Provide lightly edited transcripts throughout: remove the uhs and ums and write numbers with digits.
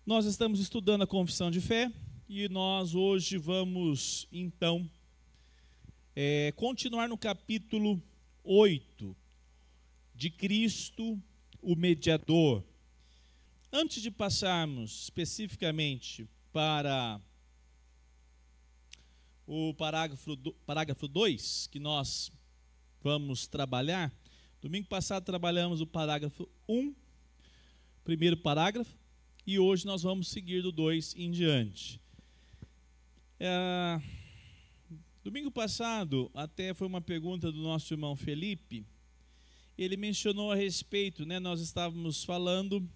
Nós estamos estudando a confissão de fé e nós hoje vamos, então, continuar no capítulo 8 de Cristo, o mediador. Antes de passarmos especificamente para o parágrafo 2, que nós vamos trabalhar, domingo passado trabalhamos o parágrafo 1, primeiro parágrafo, e hoje nós vamos seguir do 2 em diante. Domingo passado, até foi uma pergunta do nosso irmão Felipe, ele mencionou a respeito, nós estávamos falando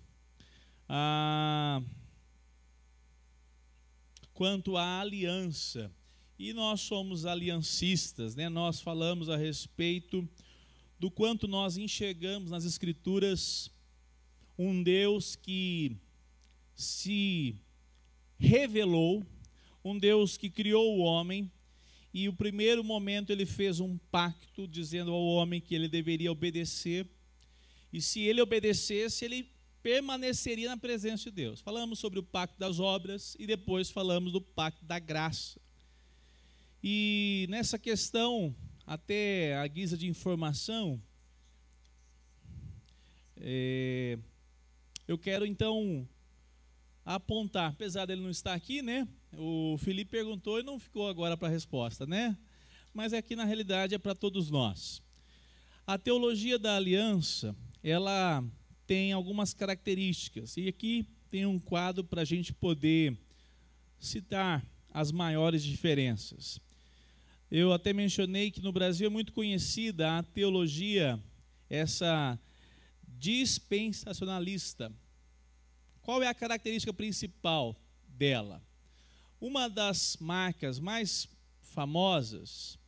quanto à aliança, e nós somos aliancistas, nós falamos a respeito do quanto nós enxergamos nas Escrituras um Deus que se revelou, um Deus que criou o homem, e o primeiro momento ele fez um pacto dizendo ao homem que ele deveria obedecer, e se ele obedecesse, ele permaneceria na presença de Deus. Falamos sobre o pacto das obras e depois falamos do pacto da graça. E nessa questão, até a guisa de informação, eu quero então apontar, apesar dele não estar aqui, o Felipe perguntou e não ficou agora para a resposta, mas aqui na realidade é para todos nós. A teologia da aliança, ela tem algumas características, e aqui tem um quadro para a gente poder citar as maiores diferenças. Eu até mencionei que no Brasil é muito conhecida a teologia, essa dispensacionalista. Qual é a característica principal dela? Uma das marcas mais famosas,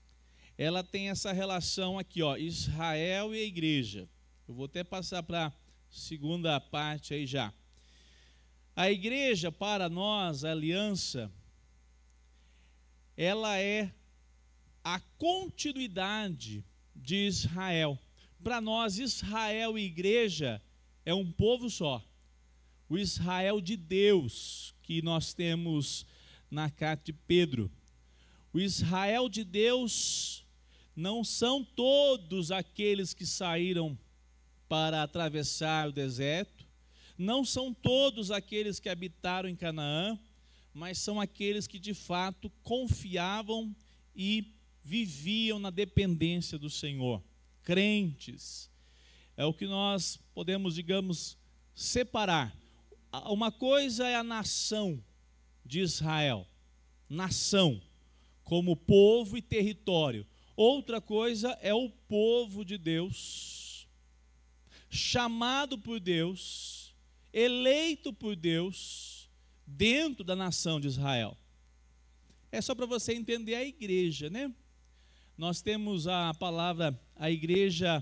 ela tem essa relação aqui, Israel e a igreja. Eu vou até passar para a segunda parte aí já. A igreja, para nós, a aliança, ela é a continuidade de Israel. Para nós, Israel e igreja é um povo só. O Israel de Deus, que nós temos na carta de Pedro. O Israel de Deus não são todos aqueles que saíram para atravessar o deserto, não são todos aqueles que habitaram em Canaã, mas são aqueles que de fato confiavam e viviam na dependência do Senhor. Crentes. É o que nós podemos, digamos, separar. Uma coisa é a nação de Israel, nação, como povo e território. Outra coisa é o povo de Deus, chamado por Deus, eleito por Deus, dentro da nação de Israel. É só para você entender a igreja, Nós temos a palavra, a igreja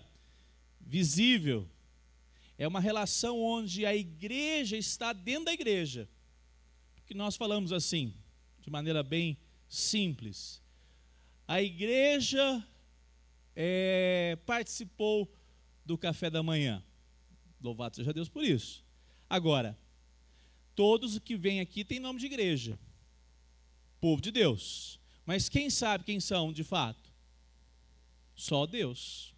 visível. É uma relação onde a igreja está dentro da igreja. Porque nós falamos assim, de maneira bem simples. A igreja participou do café da manhã. Louvado seja Deus por isso. Agora, todos que vêm aqui têm nome de igreja. Povo de Deus. Mas quem sabe quem são de fato? Só Deus.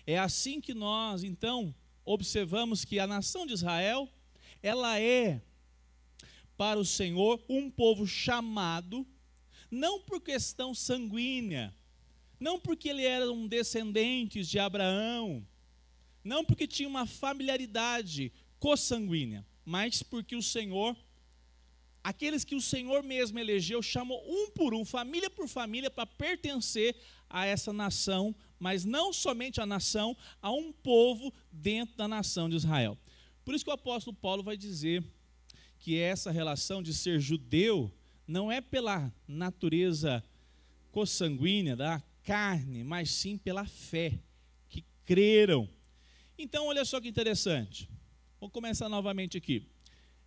É assim que nós, então, observamos que a nação de Israel, ela é, para o Senhor, um povo chamado, não por questão sanguínea, não porque eles eram descendentes de Abraão, não porque tinha uma familiaridade consanguínea, mas porque o Senhor, aqueles que o Senhor mesmo elegeu, chamou um por um, família por família, para pertencer a essa nação, mas não somente a nação, a um povo dentro da nação de Israel. Por isso que o apóstolo Paulo vai dizer que essa relação de ser judeu não é pela natureza consanguínea da carne, mas sim pela fé, que creram. Então, olha só que interessante. Vou começar novamente aqui.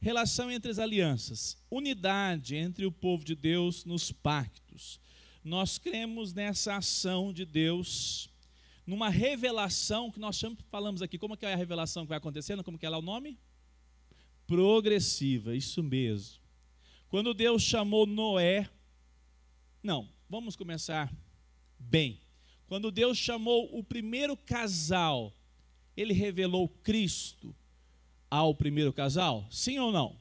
Relação entre as alianças, unidade entre o povo de Deus nos pactos. Nós cremos nessa ação de Deus, numa revelação que nós sempre falamos aqui. Como que é a revelação que vai acontecendo? Como que é lá o nome? progressiva, isso mesmo. Quando Deus chamou Noé, não, vamos começar bem. Quando Deus chamou o primeiro casal, Ele revelou Cristo ao primeiro casal? Sim ou não?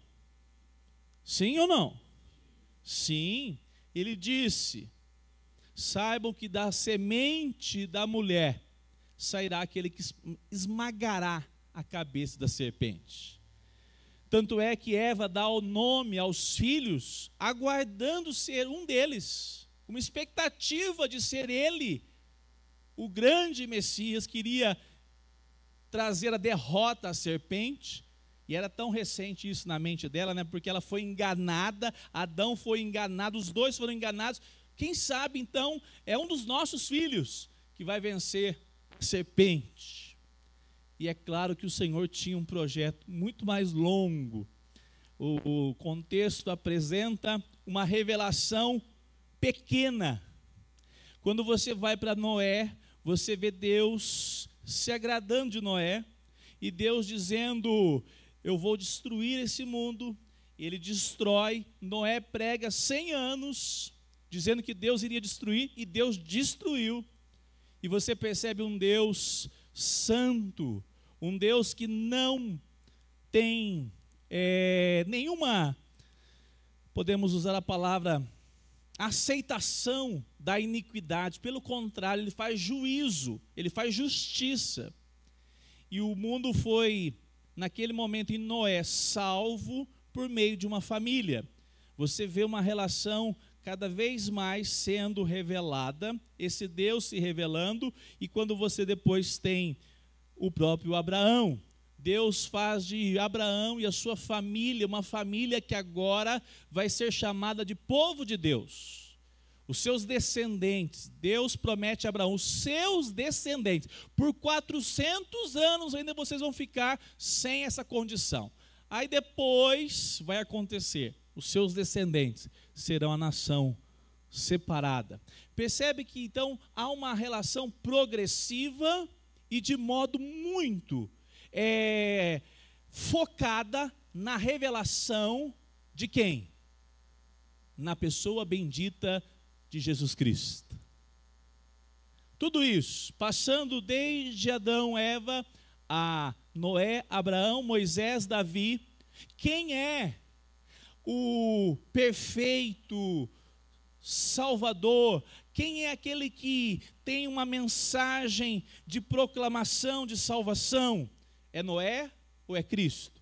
Sim ou não? Sim, Ele disse: saibam que da semente da mulher sairá aquele que esmagará a cabeça da serpente. Tanto é que Eva dá o nome aos filhos, aguardando ser um deles, uma expectativa de ser ele, o grande Messias, que iria trazer a derrota à serpente. E era tão recente isso na mente dela, né? Porque ela foi enganada, Adão foi enganado, os dois foram enganados. Quem sabe então é um dos nossos filhos que vai vencer a serpente. E é claro que o Senhor tinha um projeto muito mais longo. O contexto apresenta uma revelação pequena. Quando você vai para Noé, você vê Deus se agradando de Noé, e Deus dizendo: eu vou destruir esse mundo. Ele destrói. Noé prega 100 anos, dizendo que Deus iria destruir, e Deus destruiu. E você percebe um Deus santo, um Deus que não tem nenhuma, podemos usar a palavra, aceitação da iniquidade. Pelo contrário, Ele faz juízo, Ele faz justiça. E o mundo foi, naquele momento em Noé, salvo por meio de uma família. Você vê uma relação cada vez mais sendo revelada, esse Deus se revelando. E quando você depois tem o próprio Abraão, Deus faz de Abraão e a sua família uma família que agora vai ser chamada de povo de Deus. Os seus descendentes, Deus promete a Abraão, os seus descendentes, por 400 anos ainda vocês vão ficar sem essa condição. Aí depois vai acontecer, os seus descendentes serão a nação separada. Percebe que então há uma relação progressiva e de modo muito focada na revelação de quem? Na pessoa bendita de Jesus Cristo. Tudo isso, passando desde Adão, Eva, a Noé, Abraão, Moisés, Davi. Quem é o perfeito Salvador? Quem é aquele que tem uma mensagem de proclamação de salvação? É Noé ou é Cristo?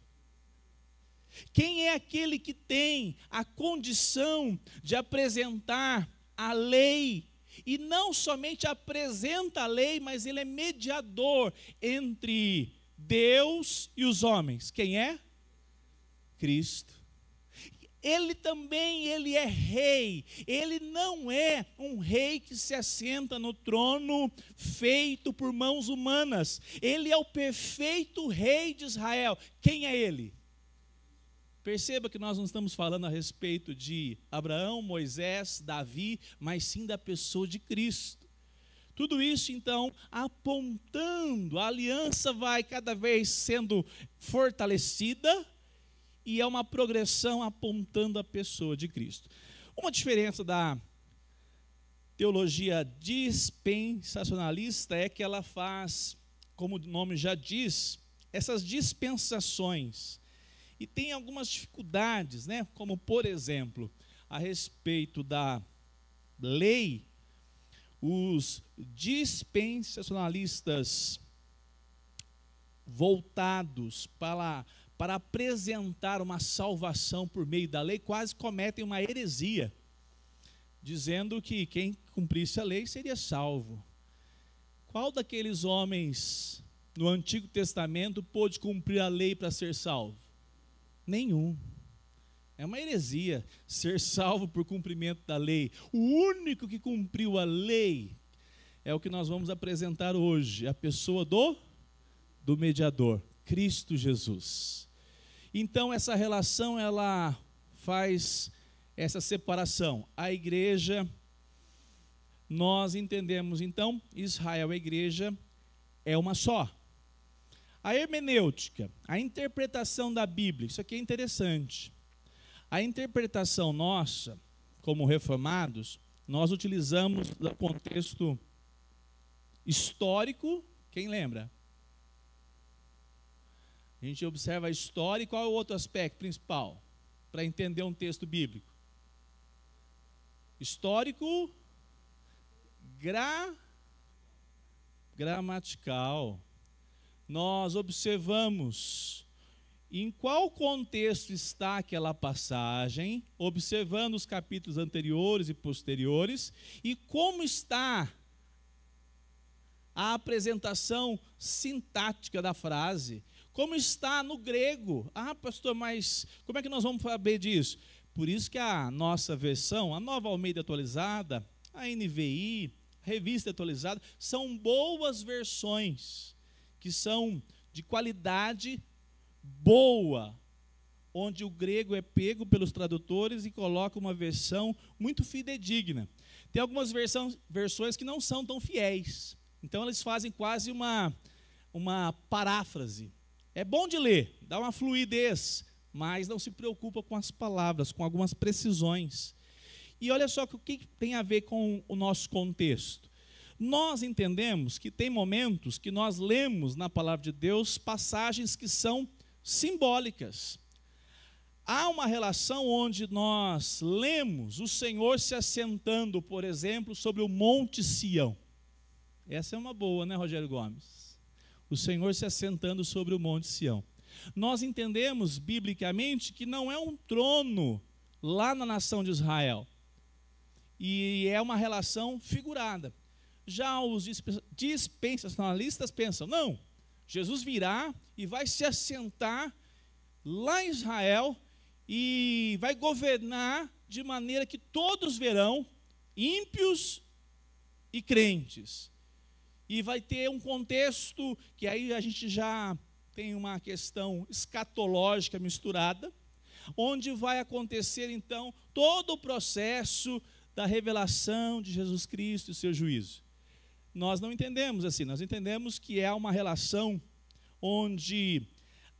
Quem é aquele que tem a condição de apresentar a lei? E não somente apresenta a lei, mas ele é mediador entre Deus e os homens. Quem é? Cristo. Ele também, ele é rei. Ele não é um rei que se assenta no trono feito por mãos humanas. Ele é o perfeito rei de Israel. Quem é ele? Perceba que nós não estamos falando a respeito de Abraão, Moisés, Davi, mas sim da pessoa de Cristo. Tudo isso então apontando, a aliança vai cada vez sendo fortalecida, e é uma progressão apontando a pessoa de Cristo. Uma diferença da teologia dispensacionalista é que ela faz, como o nome já diz, essas dispensações. E tem algumas dificuldades, né? Como, por exemplo, a respeito da lei, os dispensacionalistas voltados para apresentar uma salvação por meio da lei, quase cometem uma heresia, dizendo que quem cumprisse a lei seria salvo. Qual daqueles homens no Antigo Testamento pôde cumprir a lei para ser salvo? Nenhum. É uma heresia ser salvo por cumprimento da lei. O único que cumpriu a lei é o que nós vamos apresentar hoje, a pessoa do mediador, Cristo Jesus. Então essa relação, ela faz essa separação. A igreja, nós entendemos então, Israel, a igreja é uma só. A hermenêutica, a interpretação da Bíblia, isso aqui é interessante. A interpretação nossa, como reformados, nós utilizamos o contexto histórico, quem lembra? A gente observa a história e qual é o outro aspecto principal para entender um texto bíblico? Histórico, gramatical. Nós observamos em qual contexto está aquela passagem, observando os capítulos anteriores e posteriores, e como está a apresentação sintática da frase, como está no grego. Ah, pastor, mas como é que nós vamos saber disso? Por isso que a nossa versão, a Nova Almeida Atualizada, a NVI, a Revista Atualizada, são boas versões, que são de qualidade boa, onde o grego é pego pelos tradutores e coloca uma versão muito fidedigna. Tem algumas versões que não são tão fiéis, então eles fazem quase uma paráfrase. É bom de ler, dá uma fluidez, mas não se preocupa com as palavras, com algumas precisões. E olha só o que tem a ver com o nosso contexto. Nós entendemos que tem momentos que nós lemos na palavra de Deus passagens que são simbólicas. Há uma relação onde nós lemos o Senhor se assentando, por exemplo, sobre o Monte Sião. Essa é uma boa, né, Rogério Gomes? O Senhor se assentando sobre o Monte Sião. Nós entendemos biblicamente que não é um trono lá na nação de Israel. E é uma relação figurada. Já os dispensacionalistas pensam, não, Jesus virá e vai se assentar lá em Israel e vai governar de maneira que todos verão, ímpios e crentes. E vai ter um contexto que aí a gente já tem uma questão escatológica misturada, onde vai acontecer então todo o processo da revelação de Jesus Cristo e seu juízo. Nós não entendemos assim, nós entendemos que é uma relação onde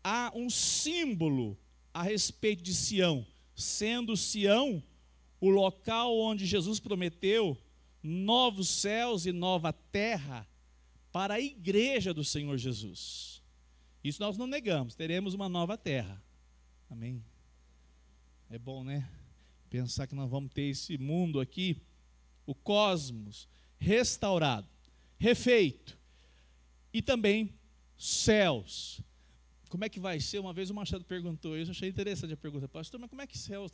há um símbolo a respeito de Sião, sendo Sião o local onde Jesus prometeu novos céus e nova terra para a igreja do Senhor Jesus. Isso nós não negamos, teremos uma nova terra. Amém? É bom, né? Pensar que nós vamos ter esse mundo aqui, o cosmos, restaurado, refeito, e também céus. Como é que vai ser? Uma vez o Machado perguntou, eu achei interessante a pergunta, pastor, mas como é que céus?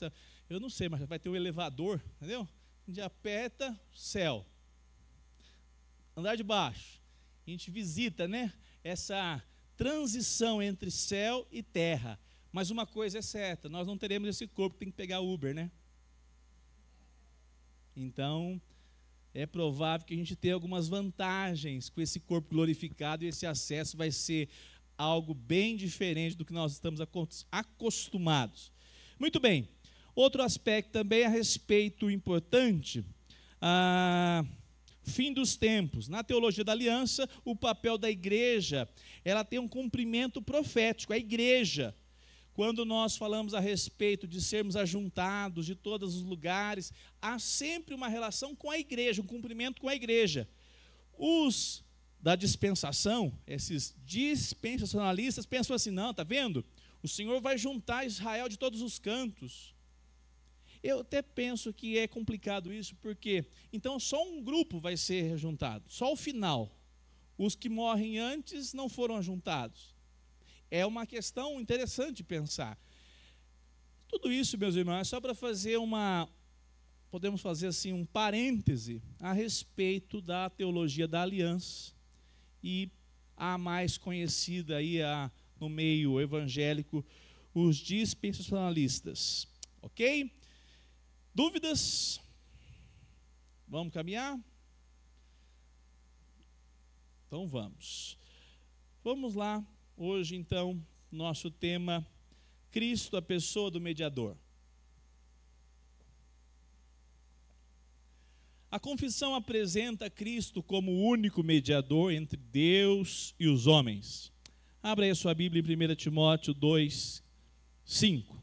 Eu não sei, mas vai ter um elevador, entendeu? A gente aperta, céu. Andar de baixo. A gente visita, né, essa transição entre céu e terra. Mas uma coisa é certa, nós não teremos esse corpo que tem que pegar Uber, né? Então, é provável que a gente tenha algumas vantagens com esse corpo glorificado, e esse acesso vai ser algo bem diferente do que nós estamos acostumados. Muito bem, outro aspecto também a respeito importante, fim dos tempos. Na teologia da aliança, o papel da igreja, ela tem um cumprimento profético. A igreja, quando nós falamos a respeito de sermos ajuntados de todos os lugares, há sempre uma relação com a igreja, um cumprimento com a igreja. Os da dispensação, esses dispensacionalistas pensam assim, não, está vendo? O Senhor vai juntar Israel de todos os cantos. Eu até penso que é complicado isso, porque então só um grupo vai ser juntado, só o final. Os que morrem antes não foram ajuntados. É uma questão interessante de pensar. Tudo isso, meus irmãos, é só para fazer podemos fazer assim um parêntese a respeito da teologia da aliança, e a mais conhecida aí no meio evangélico, os dispensacionalistas. Ok? Dúvidas? Vamos caminhar? Então vamos. Vamos lá. Hoje, então, nosso tema, Cristo, a pessoa do mediador. A confissão apresenta Cristo como o único mediador entre Deus e os homens. Abra aí a sua Bíblia em 1 Timóteo 2, 5.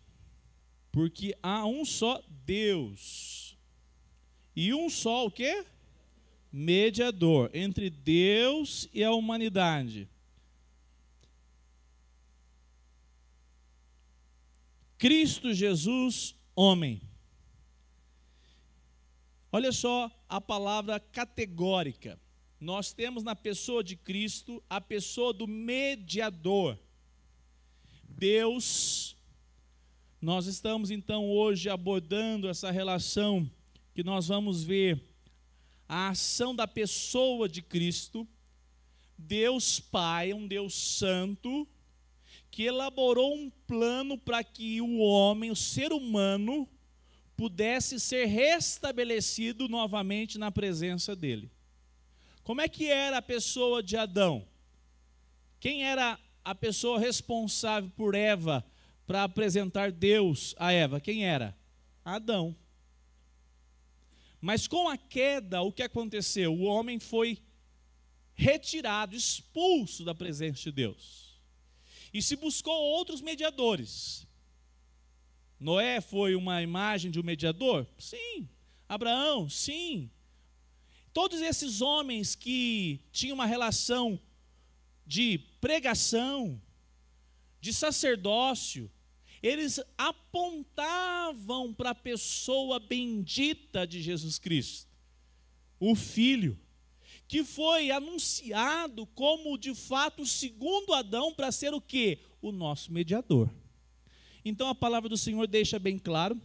Porque há um só Deus e um só o quê? Mediador entre Deus e a humanidade. Cristo Jesus, homem. Olha só a palavra categórica. Nós temos na pessoa de Cristo a pessoa do mediador. Deus. Nós estamos então hoje abordando essa relação que nós vamos ver a ação da pessoa de Cristo. Deus Pai, um Deus santo, que elaborou um plano para que o homem, o ser humano, pudesse ser restabelecido novamente na presença dele. Como é que era a pessoa de Adão? Quem era a pessoa responsável por Eva para apresentar Deus a Eva? Quem era? Adão. Mas com a queda, o que aconteceu? O homem foi retirado, expulso da presença de Deus. E se buscou outros mediadores. Noé foi uma imagem de um mediador? Sim. Abraão? Sim. Todos esses homens que tinham uma relação de pregação, de sacerdócio, eles apontavam para a pessoa bendita de Jesus Cristo, o Filho, que foi anunciado como de fato o segundo Adão para ser o quê? O nosso mediador. Então a palavra do Senhor deixa bem claro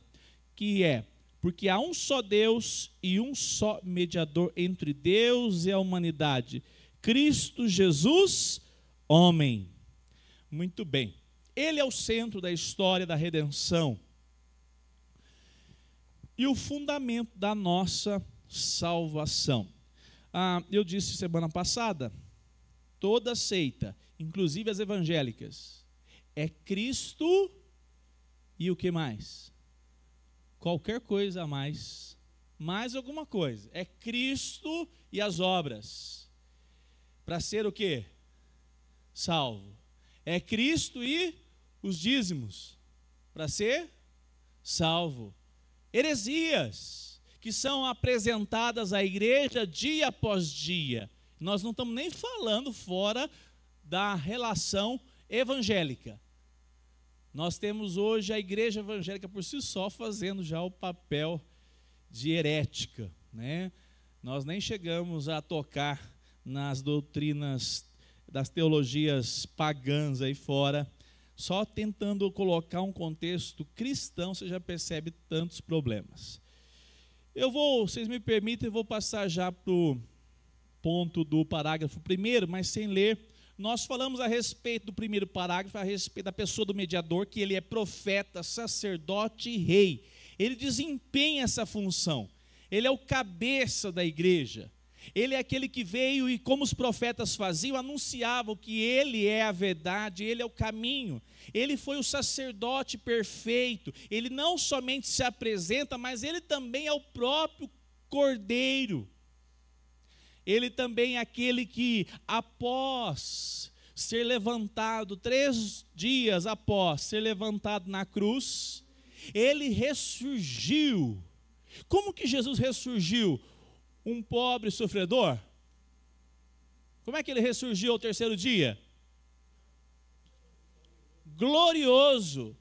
que porque há um só Deus e um só mediador entre Deus e a humanidade, Cristo Jesus, homem. Muito bem. Ele é o centro da história da redenção e o fundamento da nossa salvação. Eu disse semana passada, toda seita, inclusive as evangélicas, é Cristo e o que mais? Qualquer coisa a mais alguma coisa. É Cristo e as obras. Para ser o quê? Salvo. É Cristo e os dízimos. Para ser salvo. Heresias que são apresentadas à igreja dia após dia. Nós não estamos nem falando fora da relação evangélica. Nós temos hoje a igreja evangélica por si só fazendo já o papel de herética, né? Nós nem chegamos a tocar nas doutrinas das teologias pagãs aí fora, só tentando colocar um contexto cristão, você já percebe tantos problemas. Vocês me permitem, eu vou passar já para o ponto do parágrafo primeiro, mas sem ler. Nós falamos a respeito do primeiro parágrafo, a respeito da pessoa do mediador, que ele é profeta, sacerdote e rei. Ele desempenha essa função. Ele é o cabeça da igreja. Ele é aquele que veio e, como os profetas faziam, anunciavam que ele é a verdade, ele é o caminho. Ele foi o sacerdote perfeito. Ele não somente se apresenta, mas ele também é o próprio Cordeiro. Ele também é aquele que, após ser levantado, 3 dias após ser levantado na cruz, ele ressurgiu. Como que Jesus ressurgiu? Um pobre sofredor? Como é que ele ressurgiu ao 3º dia? Glorioso.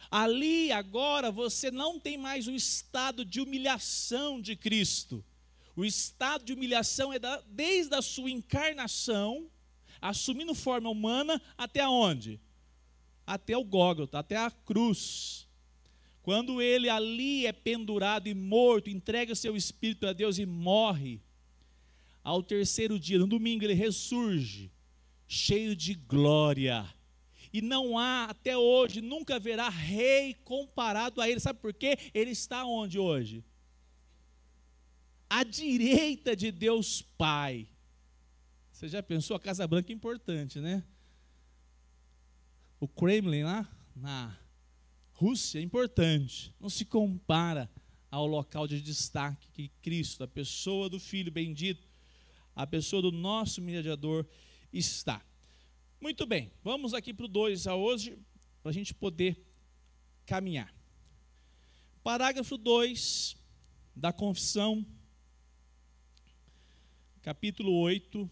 Ali, agora, você não tem mais o estado de humilhação de Cristo. O estado de humilhação é desde a sua encarnação, assumindo forma humana, até aonde? Até o Gólgota, até a cruz. Quando ele ali é pendurado e morto, entrega seu espírito a Deus e morre, ao 3º dia, no domingo, ele ressurge, cheio de glória. E não há, até hoje, nunca haverá rei comparado a ele. Sabe por quê? Ele está onde hoje? À direita de Deus Pai. Você já pensou? A Casa Branca é importante, né? O Kremlin lá na Rússia é importante. Não se compara ao local de destaque que Cristo, a pessoa do Filho bendito, a pessoa do nosso mediador está. Muito bem, vamos aqui para o 2 a hoje, para a gente poder caminhar. Parágrafo 2 da Confissão, capítulo 8,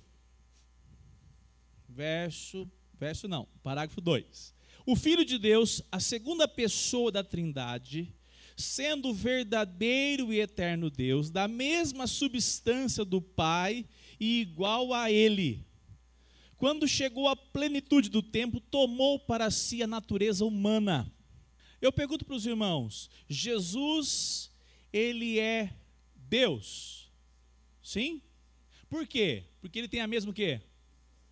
parágrafo 2. O Filho de Deus, a segunda pessoa da Trindade, sendo verdadeiro e eterno Deus, da mesma substância do Pai e igual a Ele, quando chegou à plenitude do tempo, tomou para si a natureza humana. Eu pergunto para os irmãos, Jesus, ele é Deus? Sim? Por quê? Porque ele tem a mesma o quê?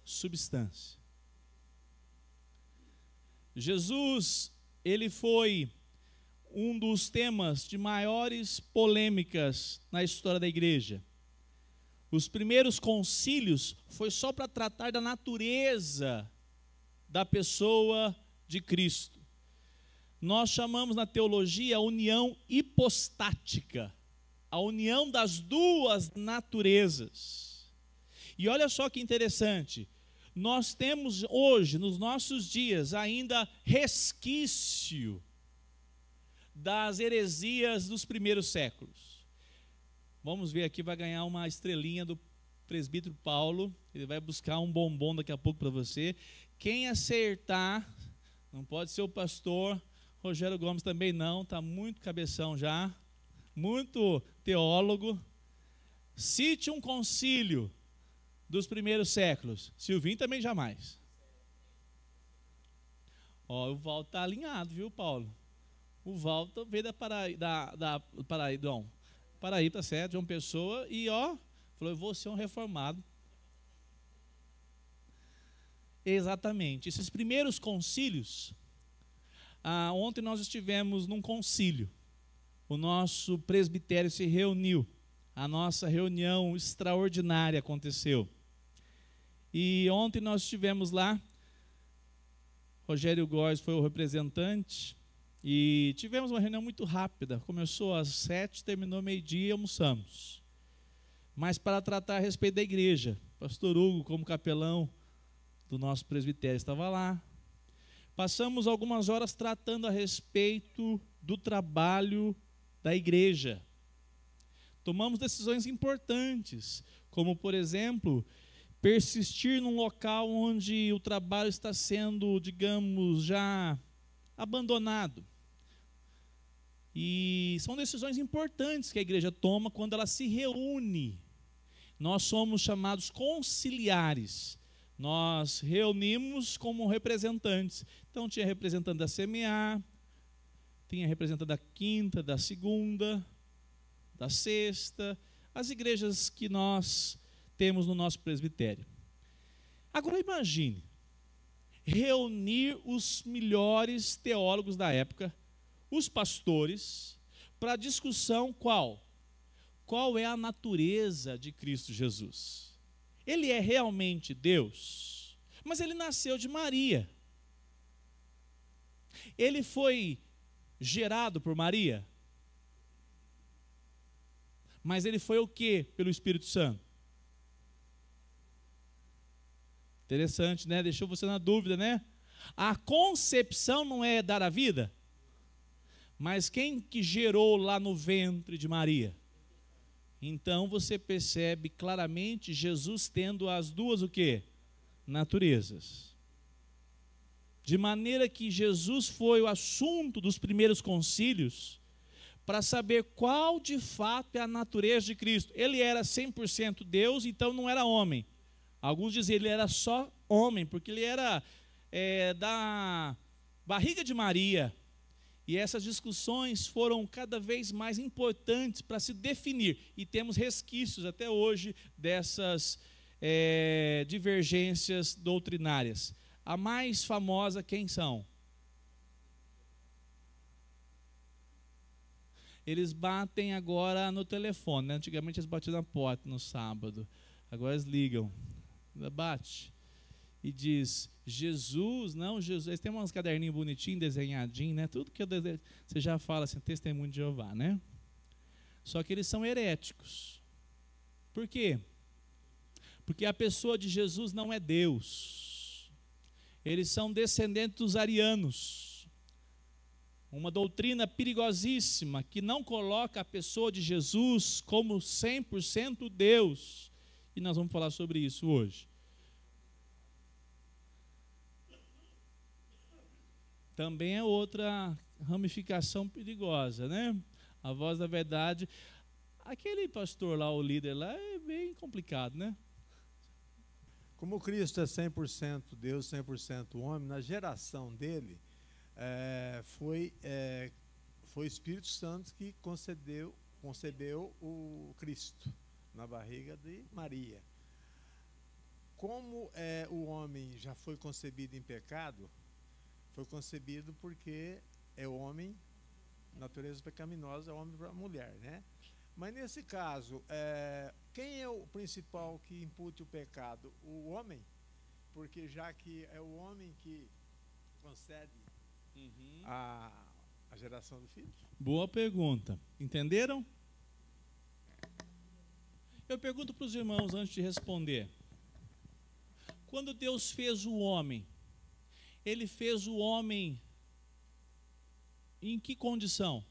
Substância. Jesus, ele foi um dos temas de maiores polêmicas na história da igreja. Os primeiros concílios foi só para tratar da natureza da pessoa de Cristo. Nós chamamos na teologia a união hipostática, a união das duas naturezas. E olha só que interessante, nós temos hoje, nos nossos dias, ainda resquício das heresias dos primeiros séculos. Vamos ver aqui, vai ganhar uma estrelinha do presbítero Paulo, ele vai buscar um bombom daqui a pouco para você. Quem acertar, não pode ser o pastor Rogério Gomes também não, está muito cabeção já, muito teólogo. Cite um concílio dos primeiros séculos. Silvinho também jamais. Ó, o Valdo está alinhado, viu, Paulo? O Valdo veio da Paraíba, tá certo, João Pessoa, e ó, falou, eu vou ser um reformado. Exatamente, esses primeiros concílios, ontem nós estivemos num concílio, o nosso presbitério se reuniu, a nossa reunião extraordinária aconteceu, e ontem nós estivemos lá, Rogério Góes foi o representante, e tivemos uma reunião muito rápida, começou às 7, terminou meio-dia e almoçamos. Mas para tratar a respeito da igreja, pastor Hugo, como capelão do nosso presbitério, estava lá. Passamos algumas horas tratando a respeito do trabalho da igreja. Tomamos decisões importantes, como, por exemplo, persistir num local onde o trabalho está sendo, digamos, já abandonado. E são decisões importantes que a igreja toma quando ela se reúne. Nós somos chamados conciliares. Nós reunimos como representantes. Então tinha representante da CMA, tinha representante da quinta, da segunda, da sexta, as igrejas que nós temos no nosso presbitério. Agora imagine, reunir os melhores teólogos da época, os pastores, para a discussão qual? Qual é a natureza de Cristo Jesus? Ele é realmente Deus, mas ele nasceu de Maria. Ele foi gerado por Maria, mas ele foi o quê? Pelo Espírito Santo. Interessante, né? Deixou você na dúvida, né? A concepção não é dar a vida? Mas quem que gerou lá no ventre de Maria? Então você percebe claramente Jesus tendo as duas o quê? Naturezas. De maneira que Jesus foi o assunto dos primeiros concílios para saber qual de fato é a natureza de Cristo. Ele era 100% Deus, então não era homem. Alguns dizem que ele era só homem, porque ele era da barriga de Maria. E essas discussões foram cada vez mais importantes para se definir. E temos resquícios até hoje dessas divergências doutrinárias. A mais famosa, quem são? Eles batem agora no telefone, né? Antigamente eles batiam na porta no sábado. Agora eles ligam. Bate. E diz, Jesus, não, Jesus. Eles têm uns caderninhos bonitinhos, desenhadinhos, né? Tudo que você já fala assim, testemunho de Jeová, né? Só que eles são heréticos. Por quê? Porque a pessoa de Jesus não é Deus. Eles são descendentes dos arianos. Uma doutrina perigosíssima que não coloca a pessoa de Jesus como 100% Deus. E nós vamos falar sobre isso hoje. Também é outra ramificação perigosa, né? A voz da verdade. Aquele pastor lá, o líder lá, é bem complicado, né? Como Cristo é 100% Deus, 100% homem, na geração dele, foi o Espírito Santo que concebeu o Cristo na barriga de Maria. Como o homem já foi concebido em pecado, foi concebido porque é homem, natureza pecaminosa, é homem para mulher, né? Mas nesse caso, quem é o principal que impute o pecado? O homem? Porque já que é o homem que concede a geração do filho? Boa pergunta. Entenderam? Eu pergunto para os irmãos antes de responder. Quando Deus fez o homem, Ele fez o homem em que condição?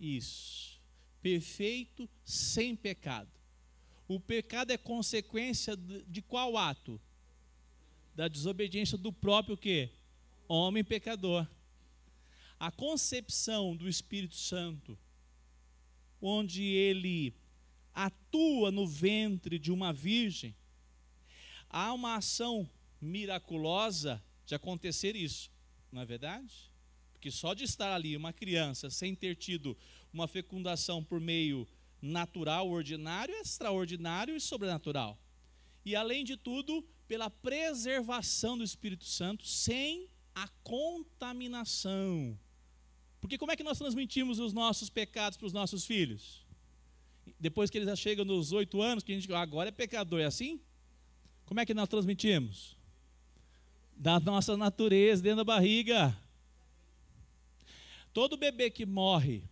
Isso. Perfeito, sem pecado. O pecado é consequência de qual ato? Da desobediência do próprio quê? Homem pecador. A concepção do Espírito Santo, onde ele atua no ventre de uma virgem, há uma ação miraculosa de acontecer isso, não é verdade? Porque só de estar ali uma criança sem ter tido uma fecundação por meio natural, ordinário, é extraordinário e sobrenatural. E além de tudo, pela preservação do Espírito Santo sem a contaminação. Porque como é que nós transmitimos os nossos pecados para os nossos filhos? Depois que eles já chegam nos 8 anos, que a gente agora é pecador, é assim? Como é que nós transmitimos? Da nossa natureza, dentro da barriga. Todo bebê que morre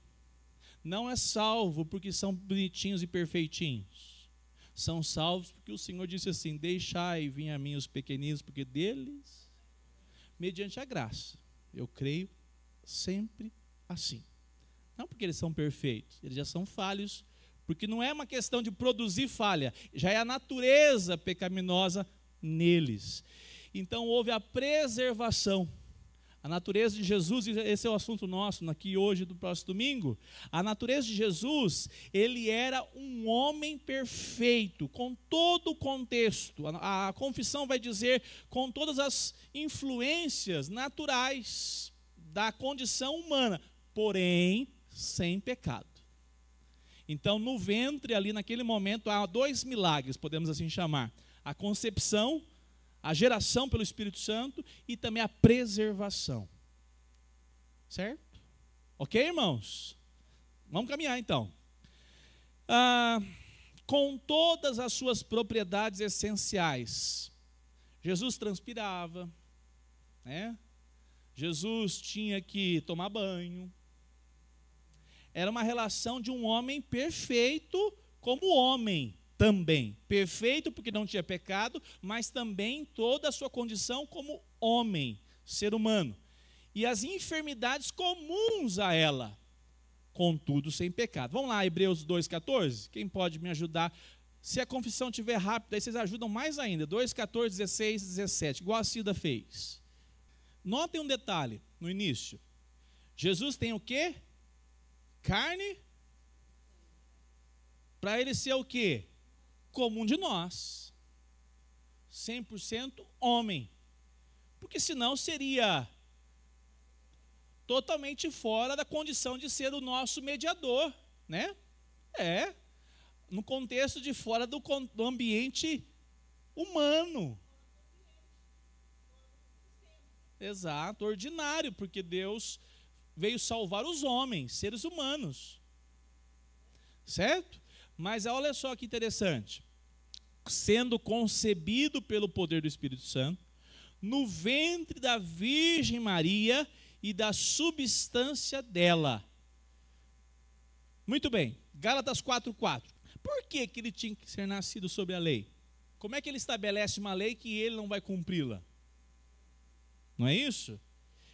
não é salvo porque são bonitinhos e perfeitinhos. São salvos porque o Senhor disse assim: deixai vir a mim os pequeninos, porque deles, mediante a graça, eu creio sempre assim. Não porque eles são perfeitos, eles já são falhos, porque não é uma questão de produzir falha, já é a natureza pecaminosa neles. Então houve a preservação. A natureza de Jesus, esse é o assunto nosso aqui hoje do próximo domingo. A natureza de Jesus, ele era um homem perfeito, com todo o contexto. A confissão vai dizer com todas as influências naturais da condição humana, porém sem pecado. Então, no ventre, ali naquele momento, há 2 milagres, podemos assim chamar: a concepção, a geração pelo Espírito Santo e também a preservação. Certo? Ok, irmãos? Vamos caminhar então. Com todas as suas propriedades essenciais, Jesus transpirava, né? Jesus tinha que tomar banho. Era uma relação de um homem perfeito como homem também. Perfeito porque não tinha pecado, mas também toda a sua condição como homem, ser humano. E as enfermidades comuns a ela, contudo sem pecado. Vamos lá, Hebreus 2,14? Quem pode me ajudar? Se a confissão estiver rápida, aí vocês ajudam mais ainda. 2,14, 16, 17, igual a Cida fez. Notem um detalhe no início. Jesus tem o quê? Carne. Para ele ser o quê? Como um de nós. 100% homem. Porque senão seria totalmente fora da condição de ser o nosso mediador, né? No contexto de fora do ambiente humano. Exato, ordinário, porque Deus veio salvar os homens, seres humanos. Certo? Mas olha só que interessante. Sendo concebido pelo poder do Espírito Santo, no ventre da Virgem Maria e da substância dela. Muito bem, Gálatas 4,4. Por que ele tinha que ser nascido sob a lei? como é que ele estabelece uma lei que ele não vai cumpri-la? Não é isso?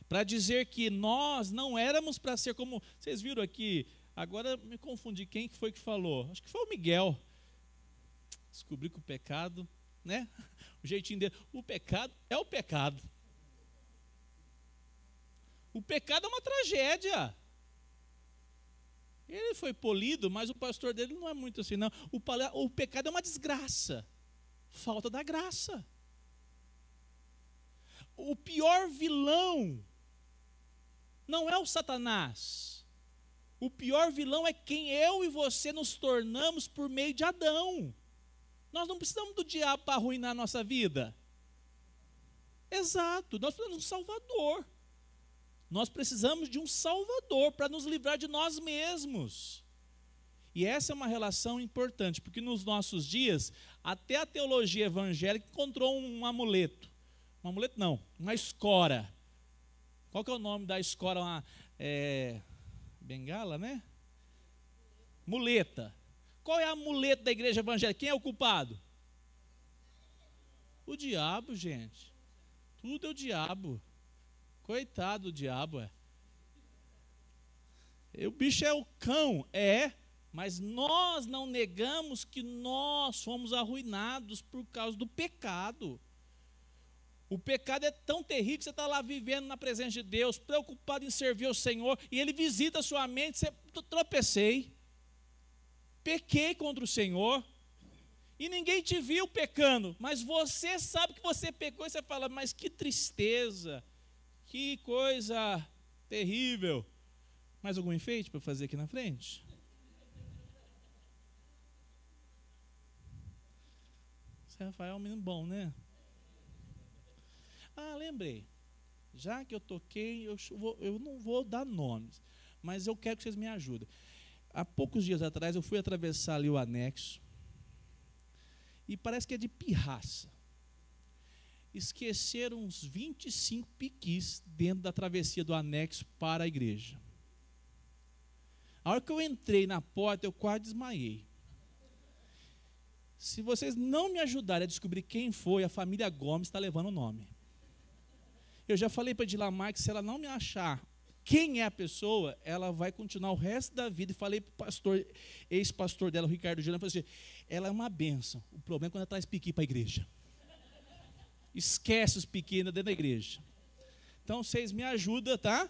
Para dizer que nós não éramos para ser como... Vocês viram aqui, agora me confundi, quem que foi que falou? Acho que foi o Miguel. Descobri que o pecado, né? O jeitinho dele, o pecado é o pecado. O pecado é uma tragédia. Ele foi polido, mas o pastor dele não é muito assim, não. O pecado é uma desgraça. Falta da graça. O pior vilão não é o Satanás. O pior vilão é quem eu e você nos tornamos por meio de Adão. Nós não precisamos do diabo para arruinar a nossa vida. Exato, nós precisamos de um Salvador. Nós precisamos de um Salvador para nos livrar de nós mesmos. E essa é uma relação importante, porque nos nossos dias, até a teologia evangélica encontrou um amuleto. Um amuleto não, uma escora. Qual que é o nome da escora? Bengala, né? Muleta. Qual é a muleta da igreja evangélica? Quem é o culpado? O diabo, gente. Tudo é o diabo. Coitado do diabo, O bicho é o cão, mas nós não negamos que nós fomos arruinados por causa do pecado. O pecado é tão terrível que você está lá vivendo na presença de Deus, preocupado em servir ao Senhor, e Ele visita a sua mente, você tropecei, pequei contra o Senhor, e ninguém te viu pecando, mas você sabe que você pecou, e você fala, mas que tristeza, que coisa terrível. Mais algum enfeite para fazer aqui na frente? Esse Rafael é um menino bom, né? Lembrei. Já que eu toquei, eu não vou dar nomes, mas eu quero que vocês me ajudem. Há poucos dias atrás eu fui atravessar ali o anexo, e parece que é de pirraça. Esqueceram uns 25 piquis dentro da travessia do anexo para a igreja. A hora que eu entrei na porta, eu quase desmaiei. Se vocês não me ajudarem a descobrir quem foi, a família Gomes está levando o nome. Eu já falei para a Edilamar que se ela não me achar quem é a pessoa, ela vai continuar o resto da vida. E falei para o pastor, ex-pastor dela, o Ricardo Juliano, falei assim, ela é uma bênção. O problema é quando ela traz piqui para a igreja. Esquece os pequenos dentro da igreja. Então, vocês me ajudam, tá?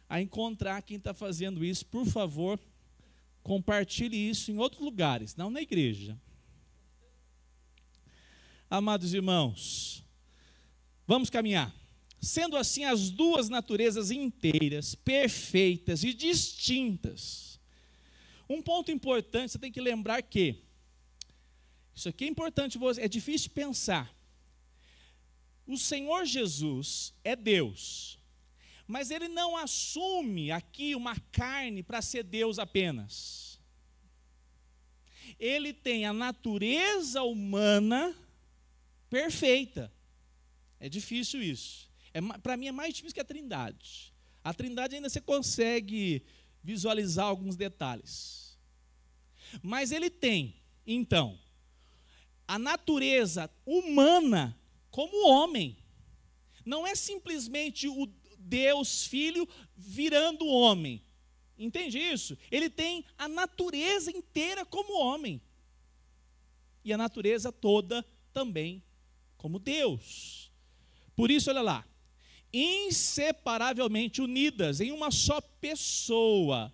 A encontrar quem está fazendo isso. Por favor, compartilhe isso em outros lugares, não na igreja. Amados irmãos, vamos caminhar. Sendo assim, as duas naturezas inteiras, perfeitas e distintas. Um ponto importante, você tem que lembrar que, isso aqui é importante, é difícil pensar. O Senhor Jesus é Deus, mas Ele não assume aqui uma carne para ser Deus apenas. Ele tem a natureza humana perfeita. É difícil isso. Para mim é mais difícil que a Trindade. A Trindade ainda você consegue visualizar alguns detalhes. Mas Ele tem, então, a natureza humana como homem. Não é simplesmente o Deus Filho virando homem. Entende isso? Ele tem a natureza inteira como homem. E a natureza toda também como Deus. Por isso, olha lá. Inseparavelmente unidas em uma só pessoa.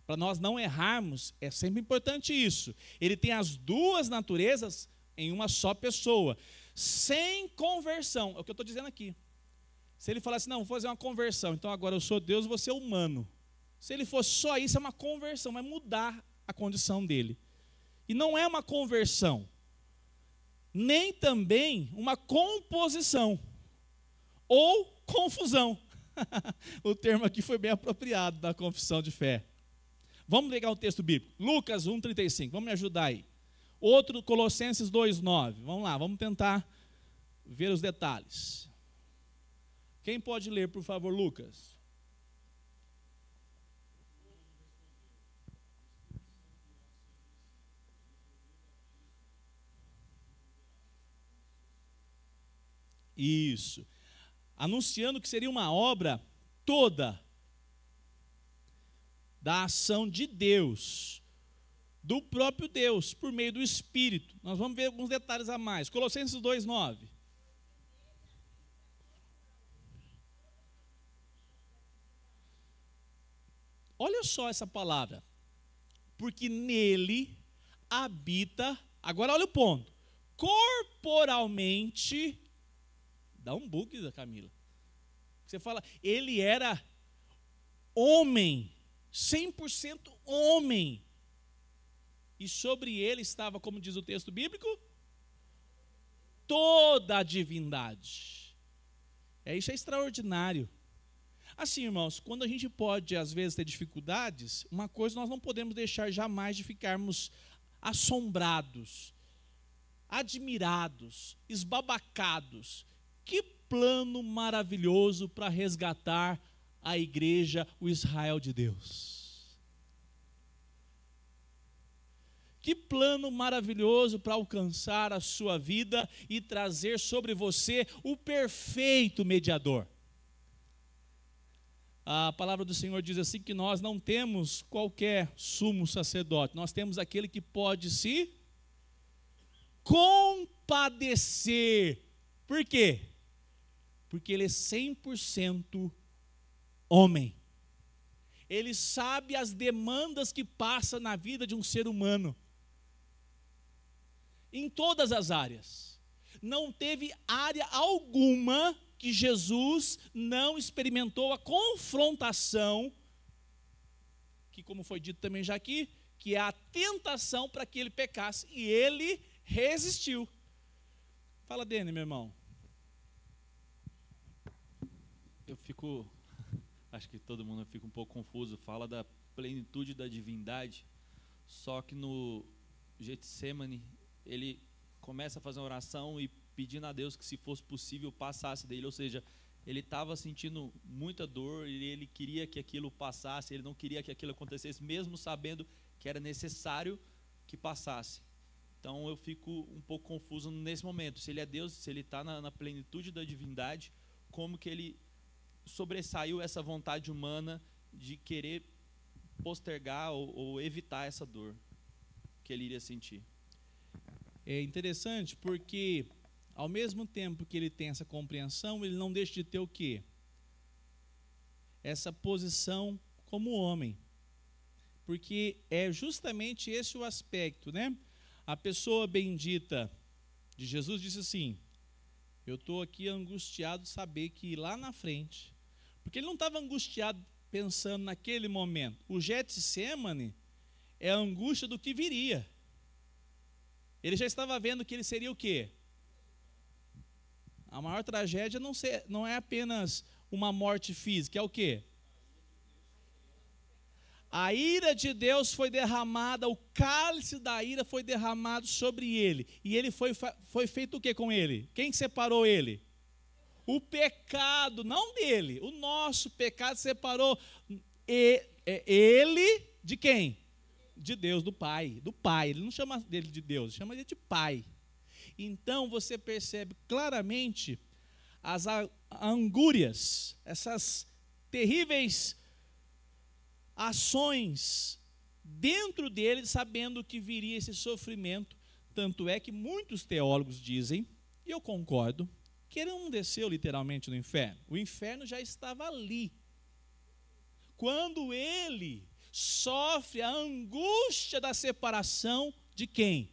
Para nós não errarmos, é sempre importante isso. Ele tem as duas naturezas em uma só pessoa. Sem conversão, é o que eu estou dizendo aqui. Se ele falasse, não, vou fazer uma conversão, então agora eu sou Deus, vou ser humano. Se ele fosse só isso, é uma conversão, vai mudar a condição dele. E não é uma conversão, nem também uma composição, ou confusão. O termo aqui foi bem apropriado da confissão de fé. Vamos pegar o texto bíblico, Lucas 1,35, vamos me ajudar aí. Outro, Colossenses 2,9. Vamos lá, vamos tentar ver os detalhes. Quem pode ler, por favor, Lucas? Isso. Anunciando que seria uma obra toda da ação de Deus, do próprio Deus, por meio do Espírito. Nós vamos ver alguns detalhes a mais. Colossenses 2:9. Olha só essa palavra. Porque nele habita, agora olha o ponto, corporalmente, dá um bug da Camila. Você fala, ele era homem, 100% homem. E sobre ele estava, como diz o texto bíblico, toda a divindade. Isso é extraordinário. Assim, irmãos, quando a gente pode, às vezes, ter dificuldades, uma coisa nós não podemos deixar jamais de ficarmos assombrados, admirados, esbabacados. Que plano maravilhoso para resgatar a igreja, o Israel de Deus. Que plano maravilhoso para alcançar a sua vida e trazer sobre você o perfeito mediador. A palavra do Senhor diz assim que nós não temos qualquer sumo sacerdote, nós temos aquele que pode se compadecer. Por quê? Porque ele é 100% homem. Ele sabe as demandas que passa na vida de um ser humano. Em todas as áreas. Não teve área alguma que Jesus não experimentou a confrontação, que como foi dito também já aqui, que é a tentação para que ele pecasse, e ele resistiu. Fala, Dene, meu irmão. Acho que todo mundo fica um pouco confuso, fala da plenitude da divindade, só que no Getsemane, ele começa a fazer uma oração e pedindo a Deus que, se fosse possível, passasse dele, ou seja, ele estava sentindo muita dor e ele queria que aquilo passasse, ele não queria que aquilo acontecesse, mesmo sabendo que era necessário que passasse. Então eu fico um pouco confuso nesse momento, se ele é Deus, se ele está na plenitude da divindade, como que ele sobressaiu essa vontade humana de querer postergar ou evitar essa dor que ele iria sentir. É interessante porque, ao mesmo tempo que ele tem essa compreensão, ele não deixa de ter o quê? Essa posição como homem. Porque é justamente esse o aspecto, né? A pessoa bendita de Jesus disse assim, eu estou aqui angustiado de saber que lá na frente, porque ele não estava angustiado pensando naquele momento. O Getsemane é a angústia do que viria. Ele já estava vendo que ele seria o quê? A maior tragédia não é apenas uma morte física, é o quê? A ira de Deus foi derramada, o cálice da ira foi derramado sobre ele. E ele foi feito o que com ele? Quem separou ele? O pecado, não dele, o nosso pecado separou ele de quem? De Deus, do Pai. Ele não chama dele de Deus, chama ele de Pai. Então você percebe claramente as angúrias, essas terríveis ações dentro dele, sabendo que viria esse sofrimento. Tanto é que muitos teólogos dizem, e eu concordo, que ele não desceu literalmente no inferno. O inferno já estava ali. Quando ele sofre a angústia da separação de quem?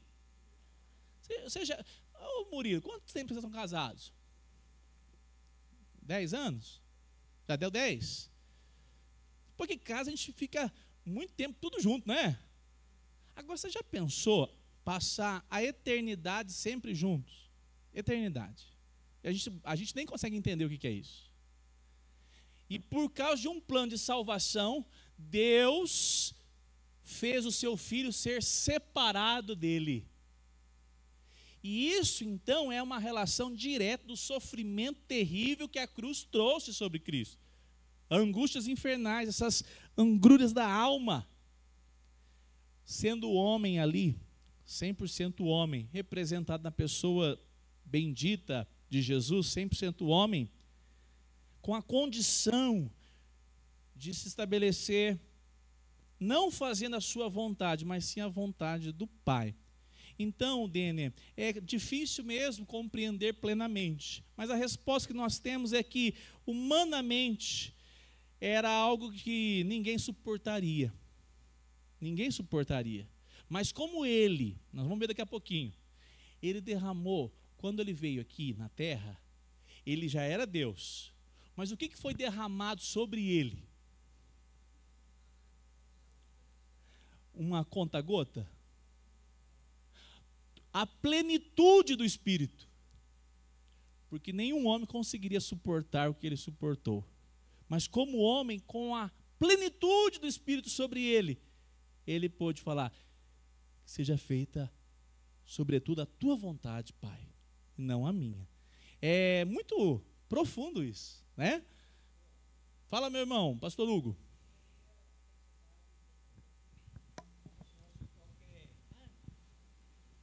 Murilo, quanto tempo vocês estão casados? 10 anos? Já deu 10? Porque em casa a gente fica muito tempo tudo junto, não é? Agora, você já pensou passar a eternidade sempre juntos? Eternidade. A gente nem consegue entender o que é isso. E por causa de um plano de salvação, Deus fez o seu filho ser separado dele. E isso, então, é uma relação direta do sofrimento terrível que a cruz trouxe sobre Cristo. Angústias infernais, essas angúrias da alma. Sendo o homem ali, 100% homem, representado na pessoa bendita de Jesus, 100% homem, com a condição de se estabelecer, não fazendo a sua vontade, mas sim a vontade do Pai. Então, Denner, é difícil mesmo compreender plenamente, mas a resposta que nós temos é que, humanamente, era algo que ninguém suportaria. Ninguém suportaria. Mas como ele, nós vamos ver daqui a pouquinho, ele derramou, quando ele veio aqui na terra, ele já era Deus. Mas o que foi derramado sobre ele? Uma conta-gota? A plenitude do Espírito. Porque nenhum homem conseguiria suportar o que ele suportou. Mas como homem, com a plenitude do Espírito sobre ele, ele pôde falar: seja feita, sobretudo, a tua vontade, Pai, e não a minha. É muito profundo isso, né? Fala, meu irmão, pastor Hugo.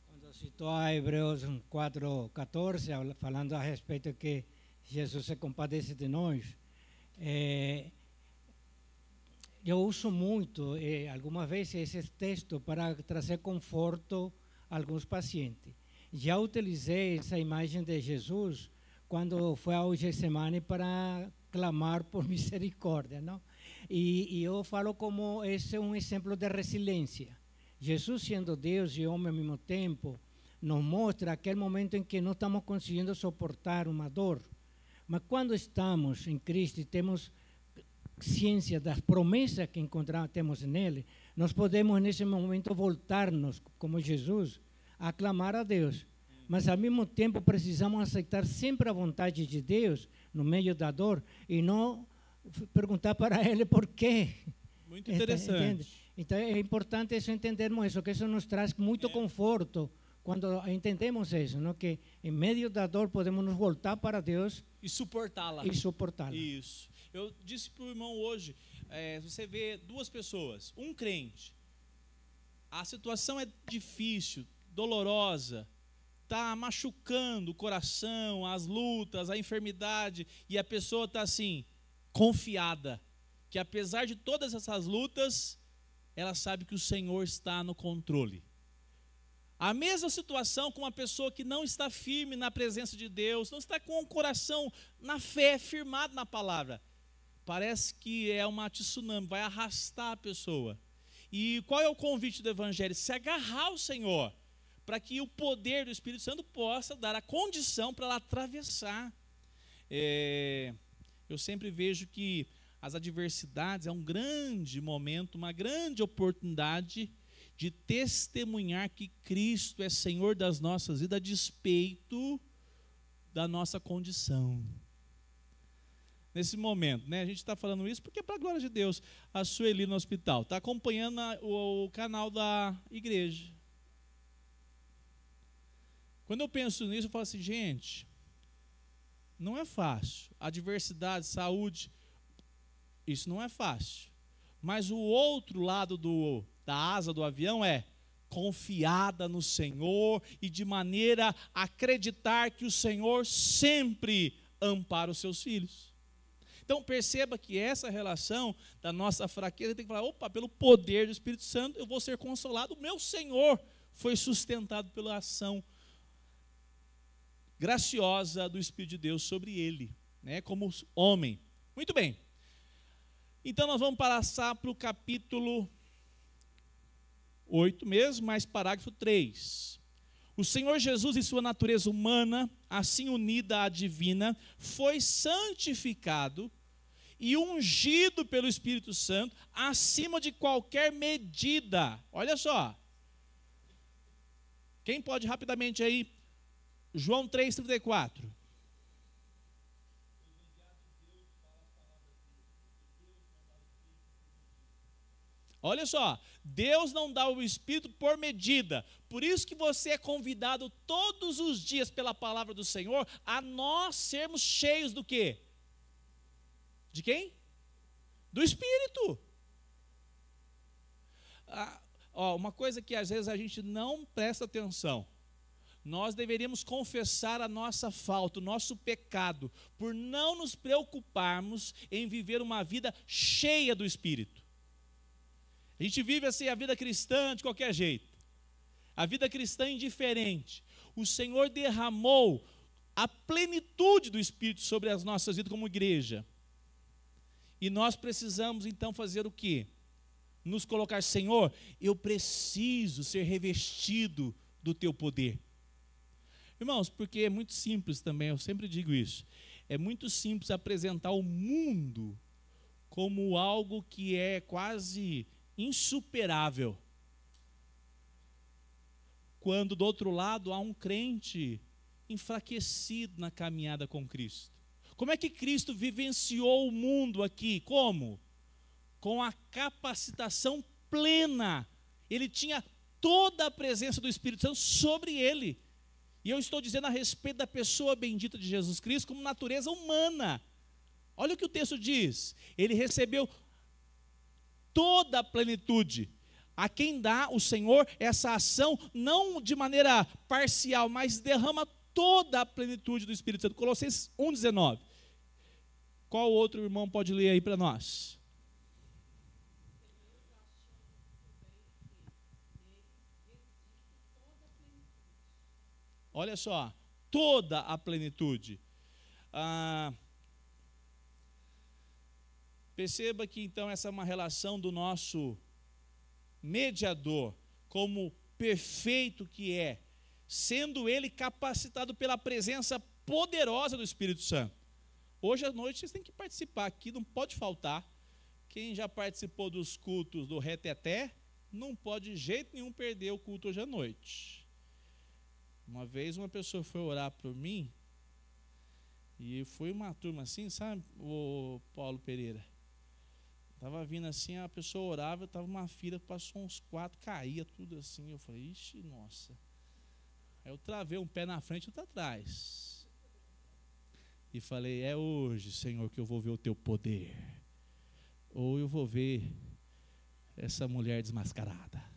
Quando citou a Hebreus 4:14, falando a respeito que Jesus se compadece de nós, eu uso muito, algumas vezes, esse texto para trazer conforto a alguns pacientes. Já utilizei essa imagem de Jesus quando foi ao Getsemane para clamar por misericórdia, não? E eu falo como esse é um exemplo de resiliência. Jesus, sendo Deus e homem ao mesmo tempo, nos mostra aquele momento em que não estamos conseguindo suportar uma dor. Mas quando estamos em Cristo e temos ciência das promessas que temos nele, nós podemos nesse momento voltar-nos, como Jesus, a clamar a Deus. Mas ao mesmo tempo precisamos aceitar sempre a vontade de Deus no meio da dor e não perguntar para ele por quê. Muito interessante. Então é importante isso, entendermos isso, que isso nos traz muito conforto quando entendemos isso, não? Que em meio da dor podemos nos voltar para Deus e suportá-la. Isso. Eu disse para o irmão hoje, você vê duas pessoas, um crente, a situação é difícil, dolorosa, está machucando o coração, as lutas, a enfermidade, e a pessoa está assim, confiada, que apesar de todas essas lutas, ela sabe que o Senhor está no controle. A mesma situação com uma pessoa que não está firme na presença de Deus, não está com o coração na fé, firmado na palavra. Parece que é uma tsunami, vai arrastar a pessoa. E qual é o convite do Evangelho? Se agarrar ao Senhor, para que o poder do Espírito Santo possa dar a condição para ela atravessar. Eu sempre vejo que as adversidades é um grande momento, uma grande oportunidade de testemunhar que Cristo é Senhor das nossas vidas, a despeito da nossa condição. Nesse momento, né, a gente está falando isso porque é para a glória de Deus. A Sueli no hospital está acompanhando o canal da igreja. Quando eu penso nisso, eu falo assim, gente, não é fácil. Adversidade, saúde, isso não é fácil. Mas o outro lado da asa do avião é confiada no Senhor e de maneira a acreditar que o Senhor sempre ampara os seus filhos. Então perceba que essa relação da nossa fraqueza tem que falar, opa, pelo poder do Espírito Santo eu vou ser consolado, o meu Senhor foi sustentado pela ação graciosa do Espírito de Deus sobre ele, né, como homem. Muito bem. Então nós vamos passar para o capítulo 8 mesmo, mais parágrafo 3. O Senhor Jesus, em sua natureza humana, assim unida à divina, foi santificado e ungido pelo Espírito Santo acima de qualquer medida. Olha só. Quem pode rapidamente aí? João 3,34. Olha só, Deus não dá o Espírito por medida, por isso que você é convidado todos os dias pela palavra do Senhor a nós sermos cheios do quê? De quem? Do Espírito. Uma coisa que às vezes a gente não presta atenção, Nós deveríamos confessar a nossa falta, o nosso pecado, por não nos preocuparmos em viver uma vida cheia do Espírito. A gente vive assim a vida cristã de qualquer jeito, a vida cristã indiferente. O Senhor derramou a plenitude do Espírito sobre as nossas vidas como igreja. E nós precisamos então fazer o quê? Nos colocar, Senhor, eu preciso ser revestido do teu poder. Irmãos, porque é muito simples também, eu sempre digo isso, é muito simples apresentar o mundo como algo que é quase insuperável, quando do outro lado há um crente enfraquecido na caminhada com Cristo. Como é que Cristo vivenciou o mundo aqui? Como? Com a capacitação plena. Ele tinha toda a presença do Espírito Santo sobre ele. E eu estou dizendo a respeito da pessoa bendita de Jesus Cristo como natureza humana. Olha o que o texto diz. Ele recebeu toda a plenitude. A quem dá o Senhor essa ação, não de maneira parcial, mas derrama toda a plenitude do Espírito Santo. Colossenses 1,19. Qual outro irmão pode ler aí para nós? Olha só, toda a plenitude. Perceba que então essa é uma relação do nosso mediador, como perfeito que é, sendo ele capacitado pela presença poderosa do Espírito Santo. Hoje à noite vocês têm que participar aqui, não pode faltar. Quem já participou dos cultos do Reteté, não pode de jeito nenhum perder o culto hoje à noite. Uma vez uma pessoa foi orar por mim, e foi uma turma assim, sabe, o Paulo Pereira? Estava vindo assim, a pessoa orava, estava uma fila, passou uns 4, caía tudo assim. Eu falei, ixi, nossa. Aí eu travei um pé na frente e outro atrás. E falei, é hoje, Senhor, que eu vou ver o teu poder. Ou eu vou ver essa mulher desmascarada.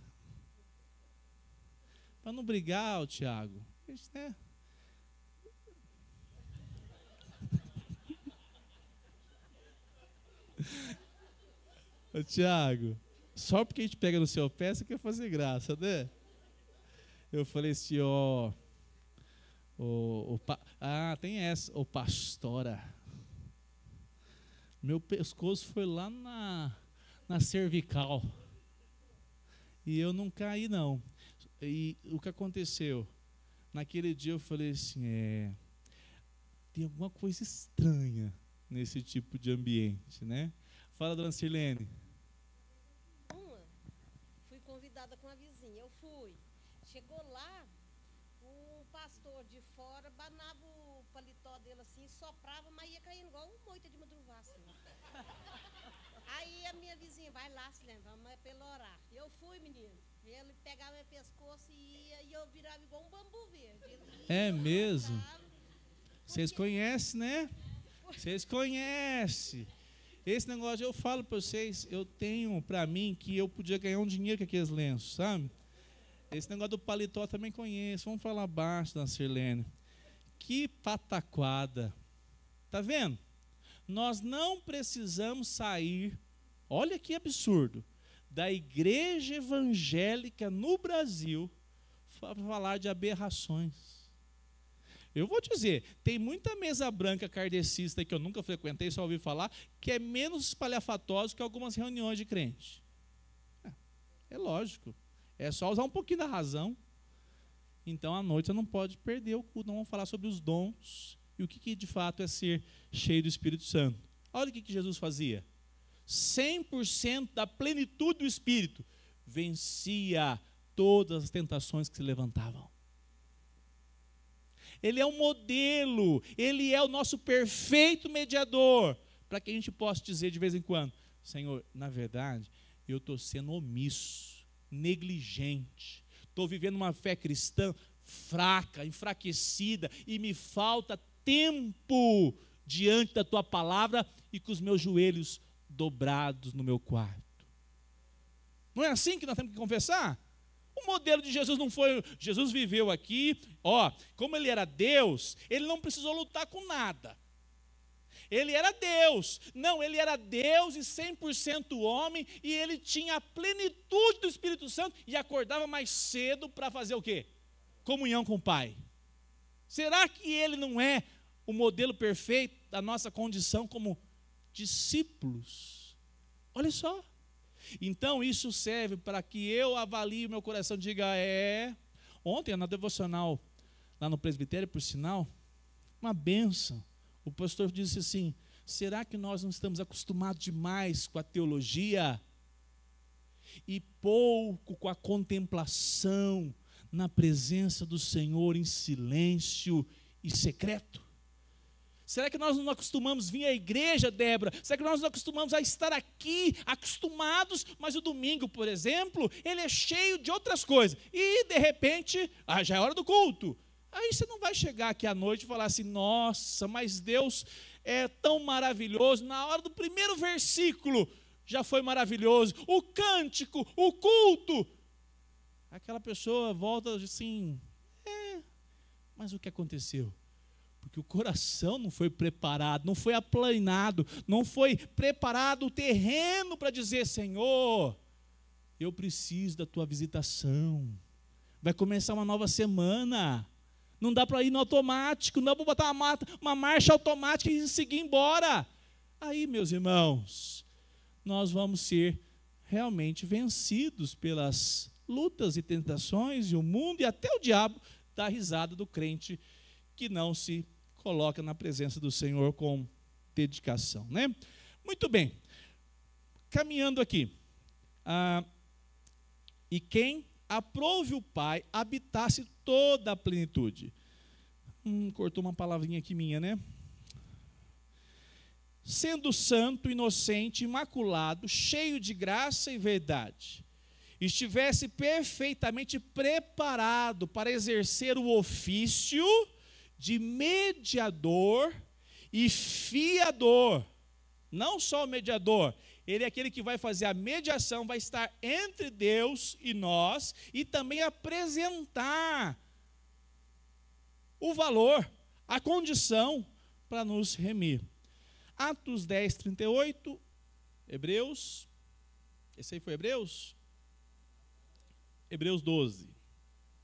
Para não brigar, o Tiago, né? Ô, Tiago, só porque a gente pega no seu pé, você quer fazer graça, né? Eu falei assim, tem essa, pastora. Meu pescoço foi lá na cervical. E eu não caí, não. E o que aconteceu? Naquele dia eu falei assim, tem alguma coisa estranha nesse tipo de ambiente, né? Fala, dona Sirlene. Fui convidada com a vizinha, eu fui. Chegou lá, o pastor de fora banava o paletó dele assim, soprava, mas ia caindo igual um moita de madrugada. Assim. Aí a minha vizinha, vai lá, Silene, vamos pelo orar. Eu fui, menino. Ele pegava meu pescoço e ia, e eu virava igual um bambu verde. É mesmo? Vocês conhecem, né? Vocês conhecem. Esse negócio eu falo para vocês, eu tenho para mim que eu podia ganhar um dinheiro com aqueles lenços, sabe? Esse negócio do paletó também conheço. Vamos falar baixo, dona Sirlene. Que pataquada. Tá vendo? Nós não precisamos sair, olha que absurdo, da igreja evangélica no Brasil para falar de aberrações. Eu vou dizer, tem muita mesa branca kardecista que eu nunca frequentei, só ouvi falar, que é menos espalhafatosa que algumas reuniões de crente. É lógico. É só usar um pouquinho da razão. Então, à noite, você não pode perder o culto. Não vamos falar sobre os dons e o que de fato é ser cheio do Espírito Santo. Olha o que Jesus fazia. 100% da plenitude do Espírito vencia todas as tentações que se levantavam. Ele é um modelo, ele é o nosso perfeito mediador, para que a gente possa dizer de vez em quando, Senhor, na verdade, eu estou sendo omisso, negligente, estou vivendo uma fé cristã fraca, enfraquecida, e me falta tempo diante da tua palavra e com os meus joelhos dobrados no meu quarto. Não é assim que nós temos que confessar? O modelo de Jesus não foi, Jesus viveu aqui, como ele era Deus, ele não precisou lutar com nada. Ele era Deus. Não, ele era Deus e 100% homem, e ele tinha a plenitude do Espírito Santo e acordava mais cedo para fazer o quê? Comunhão com o Pai. Será que ele não é o modelo perfeito da nossa condição como discípulos? Olha só. Então isso serve para que eu avalie o meu coração, diga, ontem na devocional, lá no presbitério, por sinal, uma bênção. O pastor disse assim, será que nós não estamos acostumados demais com a teologia e pouco com a contemplação na presença do Senhor em silêncio e secreto? Será que nós não acostumamos vir à igreja, Débora? Será que nós não acostumamos a estar aqui, acostumados, mas o domingo, por exemplo, ele é cheio de outras coisas. E, de repente, já é hora do culto. Aí você não vai chegar aqui à noite e falar assim, nossa, mas Deus é tão maravilhoso. Na hora do primeiro versículo já foi maravilhoso. O cântico, o culto. Aquela pessoa volta assim, mas o que aconteceu? Porque o coração não foi preparado, não foi aplanado, não foi preparado o terreno para dizer, Senhor, eu preciso da tua visitação. Vai começar uma nova semana. Não dá para ir no automático, não dá para botar uma marcha automática e seguir embora. Aí, meus irmãos, nós vamos ser realmente vencidos pelas lutas e tentações, e o mundo e até o diabo dá risada do crente que não se coloca na presença do Senhor com dedicação, né? Muito bem, caminhando aqui. E quem aprove o Pai habitasse toda a plenitude. Cortou uma palavrinha aqui minha, né? Sendo santo, inocente, imaculado, cheio de graça e verdade, estivesse perfeitamente preparado para exercer o ofício de mediador e fiador. Não só o mediador, ele é aquele que vai fazer a mediação, vai estar entre Deus e nós, e também apresentar o valor, a condição para nos remir. Atos 10, 38, Hebreus, esse aí foi Hebreus? Hebreus 12,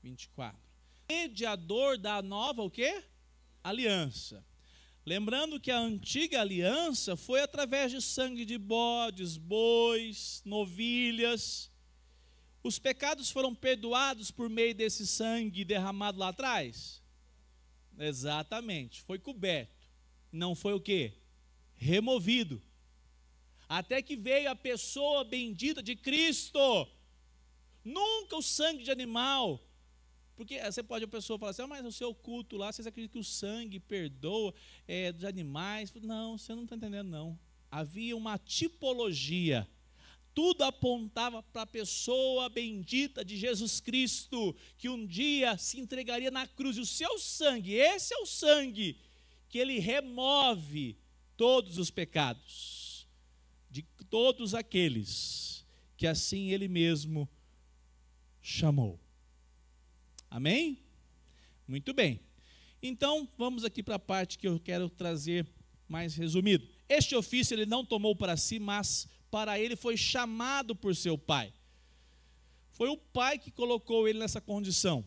24. Mediador da nova o quê? Aliança. Lembrando que a antiga aliança foi através de sangue de bodes, bois, novilhas. Os pecados foram perdoados por meio desse sangue derramado lá atrás? Exatamente, foi coberto. Não foi o quê? Removido. Até que veio a pessoa bendita de Cristo. Nunca o sangue de animal. Porque você pode, a pessoa falar assim, mas o seu culto lá, vocês acreditam que o sangue perdoa dos animais? Não, você não está entendendo não. Havia uma tipologia. Tudo apontava para a pessoa bendita de Jesus Cristo, que um dia se entregaria na cruz. E o seu sangue, esse é o sangue que ele remove todos os pecados de todos aqueles que assim ele mesmo chamou. Amém? Muito bem. Então, vamos aqui para a parte que eu quero trazer mais resumido. Este ofício ele não tomou para si, mas para ele foi chamado por seu pai. Foi o pai que colocou ele nessa condição.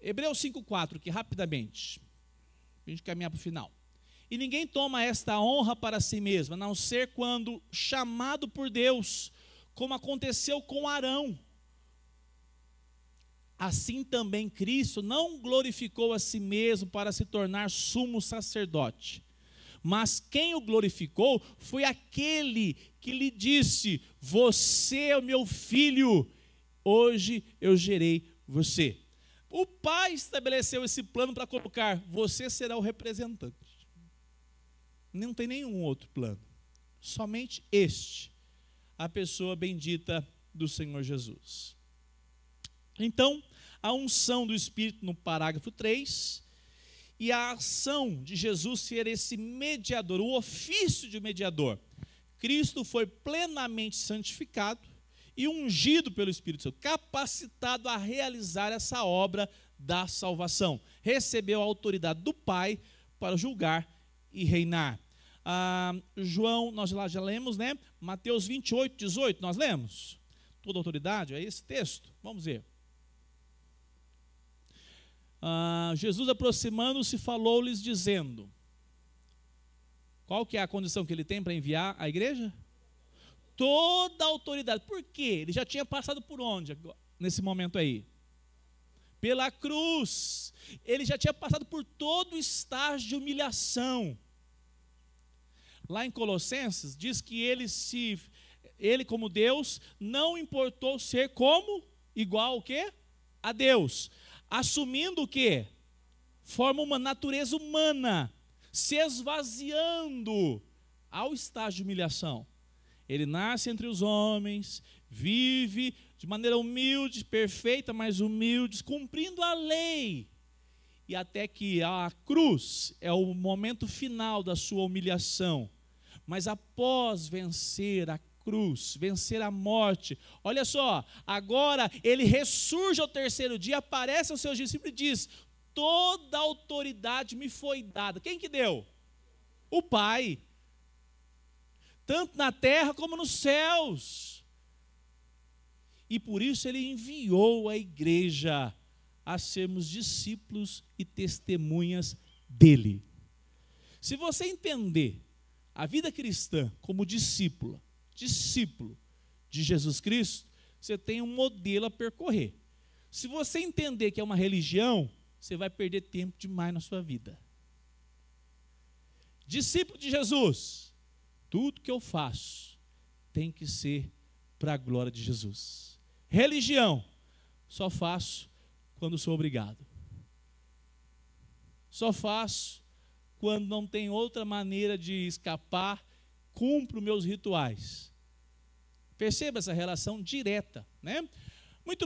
Hebreus 5,4, que rapidamente, a gente caminhar para o final. E ninguém toma esta honra para si mesmo, a não ser quando chamado por Deus, como aconteceu com Arão. Assim também Cristo não glorificou a si mesmo para se tornar sumo sacerdote. Mas quem o glorificou foi aquele que lhe disse, você é o meu filho, hoje eu gerei você. O pai estabeleceu esse plano para colocar, você será o representante. Não tem nenhum outro plano, somente este, a pessoa bendita do Senhor Jesus. Então, a unção do Espírito no parágrafo 3, e a ação de Jesus ser esse mediador, o ofício de mediador. Cristo foi plenamente santificado e ungido pelo Espírito Santo, capacitado a realizar essa obra da salvação. Recebeu a autoridade do Pai para julgar e reinar. João, nós lá já lemos, né? Mateus 28, 18, nós lemos. Toda autoridade, é esse texto. Vamos ver. Jesus, aproximando-se, falou-lhes dizendo, qual que é a condição que ele tem para enviar a igreja? Toda a autoridade. Por quê? Ele já tinha passado por onde nesse momento aí? Pela cruz. Ele já tinha passado por todo o estágio de humilhação. Lá em Colossenses diz que ele como Deus não importou ser como igual ao quê? A Deus, assumindo o quê? Forma uma natureza humana, se esvaziando ao estágio de humilhação. Ele nasce entre os homens, vive de maneira humilde, perfeita, mas humilde, cumprindo a lei. E até que a cruz é o momento final da sua humilhação. Mas após vencer a cruz, vencer a morte, olha só, agora ele ressurge ao terceiro dia, aparece aos seus discípulos e diz, toda a autoridade me foi dada. Quem que deu? O Pai. Tanto na terra como nos céus. E por isso ele enviou a igreja a sermos discípulos e testemunhas dele. Se você entender a vida cristã como discípulo de Jesus Cristo, você tem um modelo a percorrer. Se você entender que é uma religião, você vai perder tempo demais na sua vida. Discípulo de Jesus, tudo que eu faço tem que ser para a glória de Jesus. Religião, só faço quando sou obrigado. Só faço quando não tem outra maneira de escapar, cumpro meus rituais. Perceba essa relação direta, né?